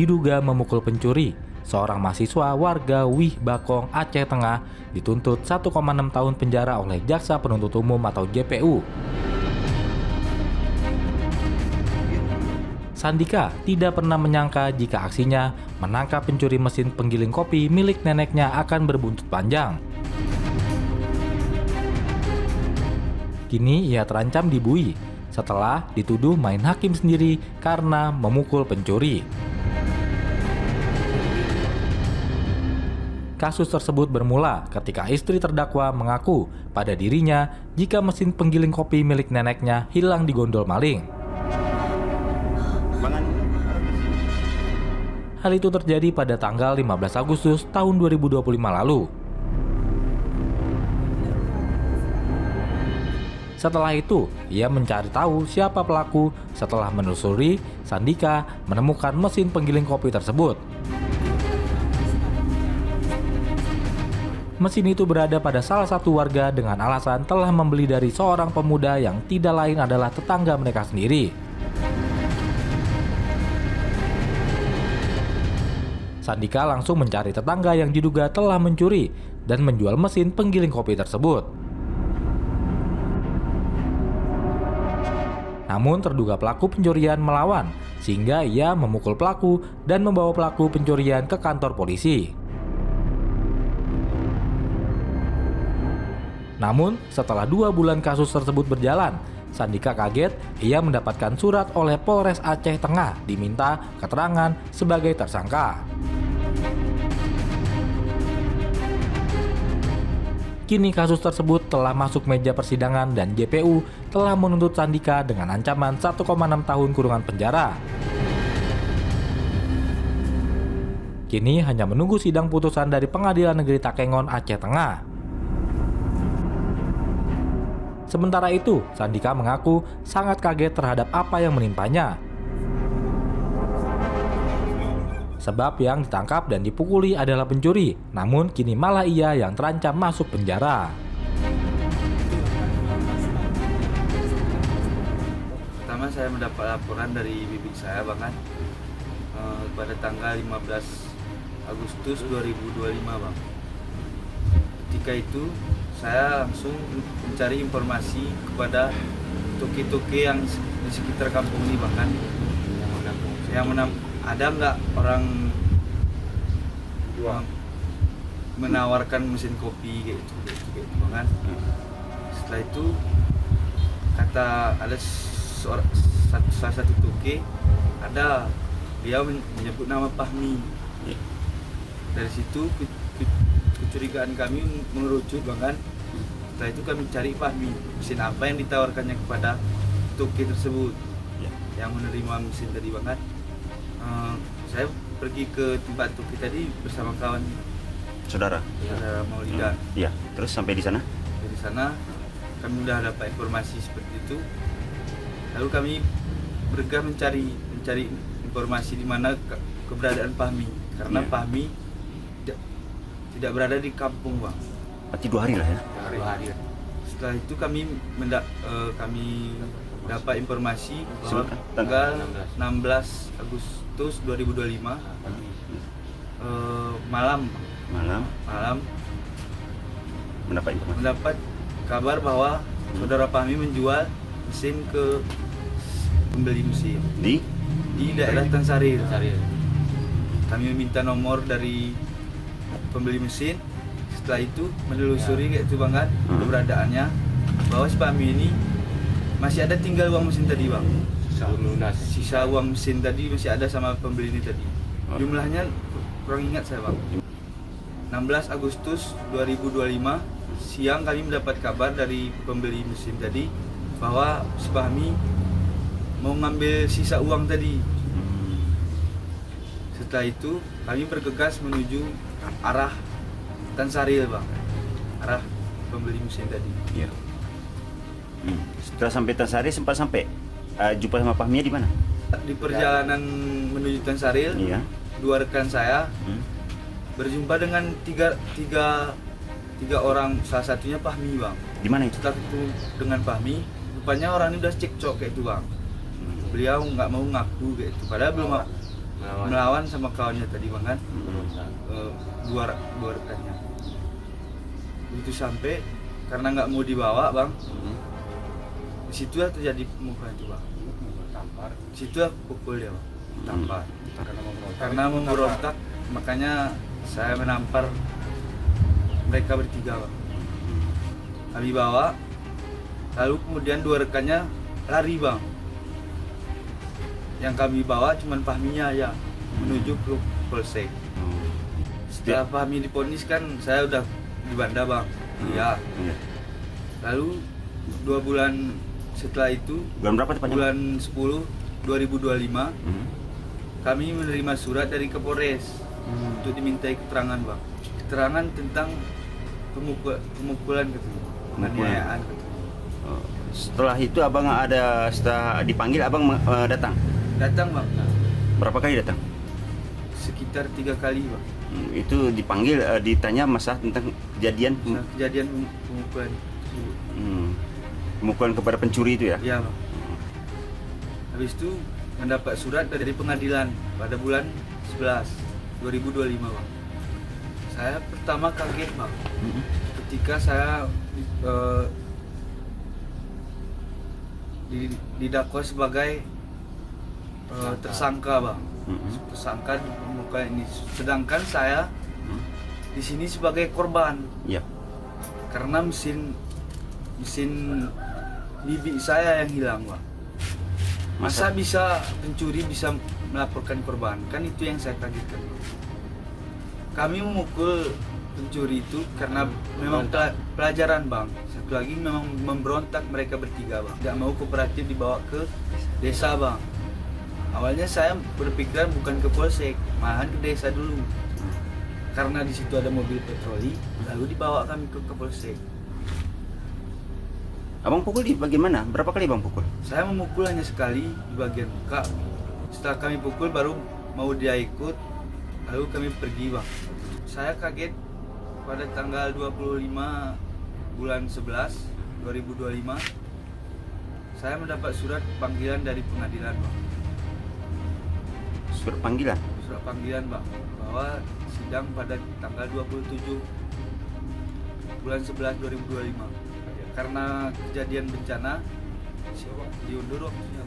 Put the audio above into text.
diduga memukul pencuri. Seorang mahasiswa warga Wih Bakong, Aceh Tengah dituntut 1,6 tahun penjara oleh Jaksa Penuntut Umum atau JPU. Sandika tidak pernah menyangka jika aksinya menangkap pencuri mesin penggiling kopi milik neneknya akan berbuntut panjang. Kini ia terancam dibui setelah dituduh main hakim sendiri karena memukul pencuri. Kasus tersebut bermula ketika istri terdakwa mengaku pada dirinya jika mesin penggiling kopi milik neneknya hilang di gondol maling. Hal itu terjadi pada tanggal 15 Agustus tahun 2025 lalu. Setelah itu, ia mencari tahu siapa pelaku. Setelah menelusuri, Sandika menemukan mesin penggiling kopi tersebut. Mesin itu berada pada salah satu warga dengan alasan telah membeli dari seorang pemuda yang tidak lain adalah tetangga mereka sendiri. Sandika langsung mencari tetangga yang diduga telah mencuri dan menjual mesin penggiling kopi tersebut. Namun terduga pelaku pencurian melawan, sehingga ia memukul pelaku dan membawa pelaku pencurian ke kantor polisi. Namun, setelah 2 bulan kasus tersebut berjalan, Sandika kaget ia mendapatkan surat oleh Polres Aceh Tengah diminta keterangan sebagai tersangka. Kini kasus tersebut telah masuk meja persidangan dan JPU telah menuntut Sandika dengan ancaman 1,6 tahun kurungan penjara. Kini hanya menunggu sidang putusan dari Pengadilan Negeri Takengon, Aceh Tengah. Sementara itu, Sandika mengaku sangat kaget terhadap apa yang menimpanya. Sebab yang ditangkap dan dipukuli adalah pencuri, namun kini malah ia yang terancam masuk penjara. Pertama saya mendapat laporan dari bibi saya bahkan pada tanggal 15 Agustus 2025 bang. Ketika itu saya langsung mencari informasi kepada toke-toke yang di sekitar kampung ini bahkan ada nggak orang menawarkan mesin kopi kayak gitu bahkan. Setelah itu kata ada salah satu toke ada dia menyebut nama Fahmi. Dari situ kecurigaan kami mengerucut bahkan. Setelah itu kami cari Fahmi, mesin apa yang ditawarkannya kepada toke tersebut yang menerima mesin tadi bahkan. Saya pergi ke tempat toke tadi bersama kawan saudara Maulida. Iya, terus sampai di sana? Dari sana kami sudah dapat informasi seperti itu. Lalu kami bergegas mencari informasi di mana keberadaan Fahmi karena Fahmi tidak berada di kampung bang. Berarti 2 hari lah ya? 2 hari. Setelah itu kami dapat informasi bahwa tanggal 16 Agustus 2025 malam mendapat kabar bahwa saudara Fahmi menjual mesin ke pembeli mesin di daerah Tansarir. Kami meminta nomor dari pembeli mesin. Setelah itu menelusuri kayak itu banget keberadaannya bahwa si Fahmi ini masih ada tinggal uang mesin tadi bang. Sisa uang mesin tadi masih ada sama pembeli ini tadi. Jumlahnya kurang ingat saya bang. 16 Agustus 2025 siang kami mendapat kabar dari pembeli mesin tadi bahwa si Fahmi mau ngambil sisa uang tadi. Setelah itu kami bergegas menuju arah Tansaril bang, arah pembeli mesin tadi. Iya. Setelah sampai Tansaril sempat sampai jumpa sama Fahmi di mana? Di perjalanan menuju Tansaril, dua rekan saya berjumpa dengan tiga orang, salah satunya Fahmi bang. Di mana itu? Setelah ketemu dengan Fahmi, rupanya orang ini udah cekcok kayak itu bang. Beliau nggak mau ngaku kayak itu, padahal melawan sama kawannya tadi bang kan. Dua rekannya itu sampai karena nggak mau dibawa bang. Di situ terjadi pemukulan itu bang. Di situ pukul dia bang, tampar. Karena memberontak, makanya saya menampar mereka bertiga bang. Kami bawa, lalu kemudian dua rekannya lari bang. Yang kami bawa cuma Fahminya ya menuju ke Polsek. Setelah Fahmi diponis kan saya udah di Banda bang. Iya. Lalu 2 bulan setelah itu, bulan berapa tepatnya? Bulan 10 2025 kami menerima surat dari Kapolres untuk dimintai keterangan bang. Keterangan tentang pemukulan katanya. Penganiayaan katanya. Setelah itu abang setelah dipanggil abang datang? Datang bang. Berapa kali datang? Sekitar 3 kali bang. Itu dipanggil, ditanya masalah tentang kejadian Pemukulan. Pemukulan kepada pencuri itu ya? Iya bang. Habis itu mendapat surat dari pengadilan pada bulan 11 2025 bang. Saya pertama kaget bang. Ketika saya didakwa sebagai tersangka bang. Tersangka di pemukulan ini. Sedangkan saya di sini sebagai korban. Iya. Karena mesin bibi saya yang hilang bang. Masa bisa pencuri bisa melaporkan korban? Kan itu yang saya kagetkan. Kami memukul pencuri itu karena memang pelajaran bang. Satu lagi memang memberontak mereka bertiga bang. Tidak mau kooperatif dibawa ke desa bang. Awalnya saya berpikiran bukan ke Polsek, malahan ke desa dulu. Karena di situ ada mobil patroli, lalu dibawa kami ke Polsek. Abang pukul di bagian mana? Berapa kali bang pukul? Saya memukul hanya sekali di bagian muka. Setelah kami pukul baru mau dia ikut, lalu kami pergi bang. Saya kaget pada tanggal 25 bulan 11 2025 saya mendapat surat panggilan dari pengadilan bang. Surat panggilan? Surat panggilan bang, bahwa sidang pada tanggal 27 bulan 11 2025 karena kejadian bencana diundur waktunya.